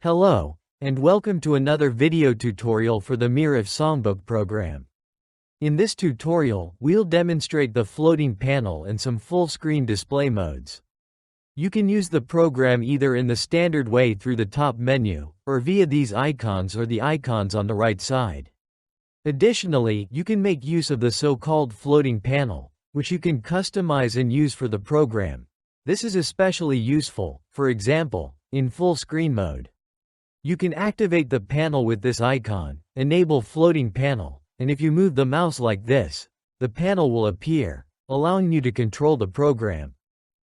Hello, and welcome to another video tutorial for the Miraf SongBook program. In this tutorial, we'll demonstrate the floating panel and some full-screen display modes. You can use the program either in the standard way through the top menu, or via these icons or the icons on the right side. Additionally, you can make use of the so-called floating panel, which you can customize and use for the program. This is especially useful, for example, in full-screen mode. You can activate the panel with this icon, enable floating panel, and if you move the mouse like this, the panel will appear, allowing you to control the program.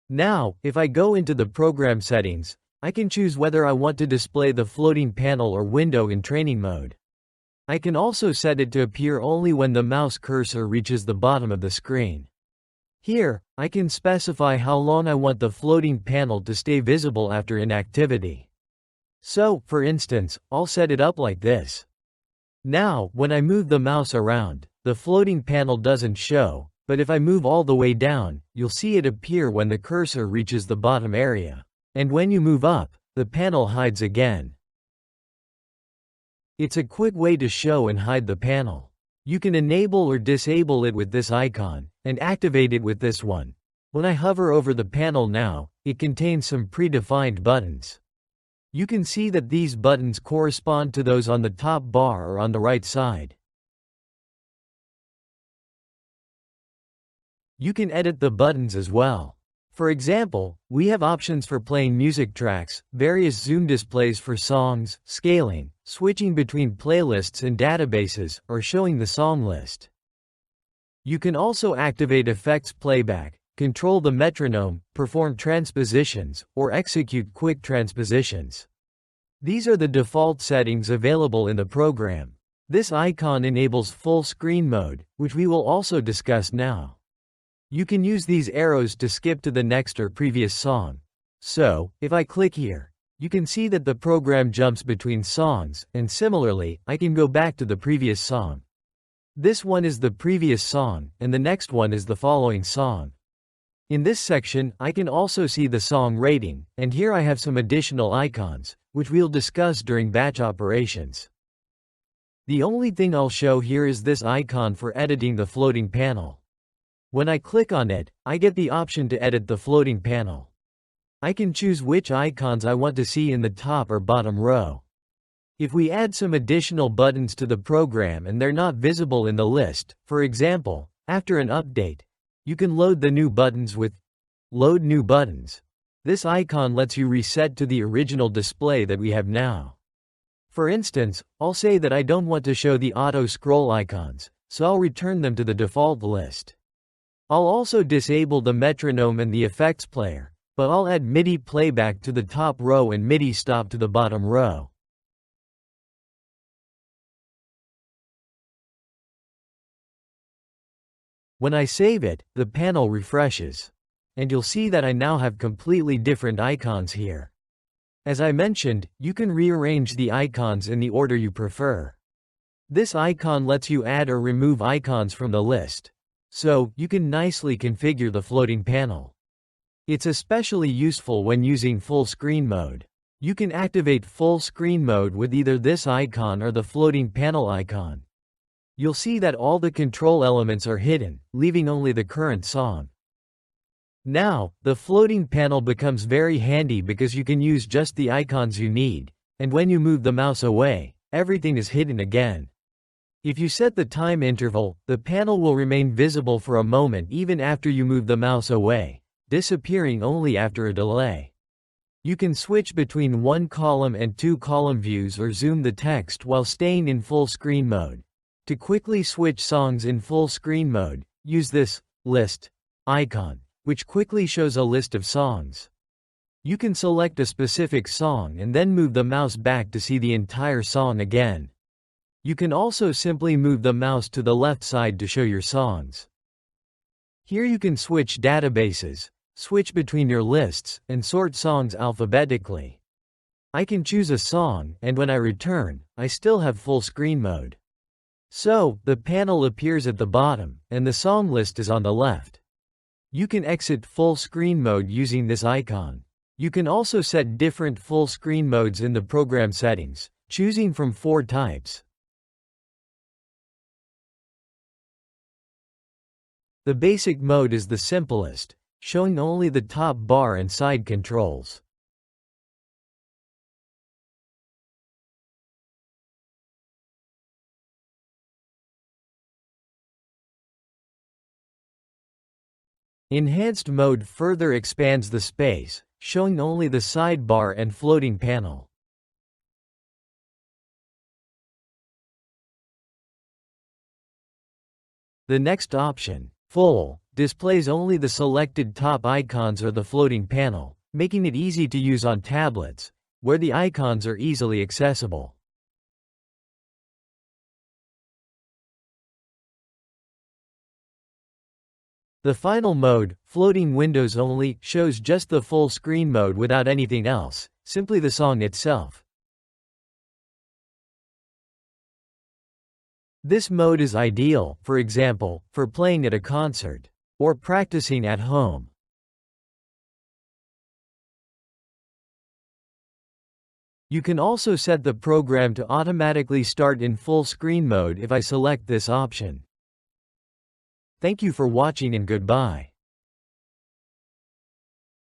Now, if I go into the program settings, I can choose whether I want to display the floating panel or window in training mode. I can also set it to appear only when the mouse cursor reaches the bottom of the screen. Here, I can specify how long I want the floating panel to stay visible after inactivity. So, for instance, I'll set it up like this. Now, when I move the mouse around, the floating panel doesn't show, but if I move all the way down, you'll see it appear when the cursor reaches the bottom area. And when you move up, the panel hides again. It's a quick way to show and hide the panel. You can enable or disable it with this icon, and activate it with this one. When I hover over the panel now, it contains some predefined buttons. You can see that these buttons correspond to those on the top bar or on the right side. You can edit the buttons as well. For example, we have options for playing music tracks, various zoom displays for songs, scaling, switching between playlists and databases, or showing the song list. You can also activate effects playback, control the metronome, perform transpositions, or execute quick transpositions. These are the default settings available in the program. This icon enables full screen mode, which we will also discuss now. You can use these arrows to skip to the next or previous song. So, if I click here, you can see that the program jumps between songs, and similarly, I can go back to the previous song. This one is the previous song, and the next one is the following song. In this section, I can also see the song rating, and here I have some additional icons, which we'll discuss during batch operations. The only thing I'll show here is this icon for editing the floating panel. When I click on it, I get the option to edit the floating panel. I can choose which icons I want to see in the top or bottom row. If we add some additional buttons to the program and they're not visible in the list, for example, after an update, you can load the new buttons with Load New Buttons. This icon lets you reset to the original display that we have now. For instance, I'll say that I don't want to show the auto scroll icons, so I'll return them to the default list. I'll also disable the metronome and the effects player, but I'll add MIDI playback to the top row and MIDI stop to the bottom row. When I save it, the panel refreshes. And you'll see that I now have completely different icons here. As I mentioned, you can rearrange the icons in the order you prefer. This icon lets you add or remove icons from the list. So, you can nicely configure the floating panel. It's especially useful when using full screen mode. You can activate full screen mode with either this icon or the floating panel icon. You'll see that all the control elements are hidden, leaving only the current song. Now, the floating panel becomes very handy because you can use just the icons you need, and when you move the mouse away, everything is hidden again. If you set the time interval, the panel will remain visible for a moment even after you move the mouse away, disappearing only after a delay. You can switch between one column and two column views or zoom the text while staying in full screen mode. To quickly switch songs in full screen mode, use this list icon, which quickly shows a list of songs. You can select a specific song and then move the mouse back to see the entire song again. You can also simply move the mouse to the left side to show your songs. Here you can switch databases, switch between your lists, and sort songs alphabetically. I can choose a song, and when I return, I still have full screen mode. So, the panel appears at the bottom, and the song list is on the left. You can exit full screen mode using this icon. You can also set different full screen modes in the program settings, choosing from 4 types. The basic mode is the simplest, showing only the top bar and side controls. Enhanced mode further expands the space, showing only the sidebar and floating panel. The next option, Full, displays only the selected top icons or the floating panel, making it easy to use on tablets, where the icons are easily accessible. The final mode, Floating Windows Only, shows just the full screen mode without anything else, simply the song itself. This mode is ideal, for example, for playing at a concert or practicing at home. You can also set the program to automatically start in full screen mode if I select this option. Thank you for watching and goodbye.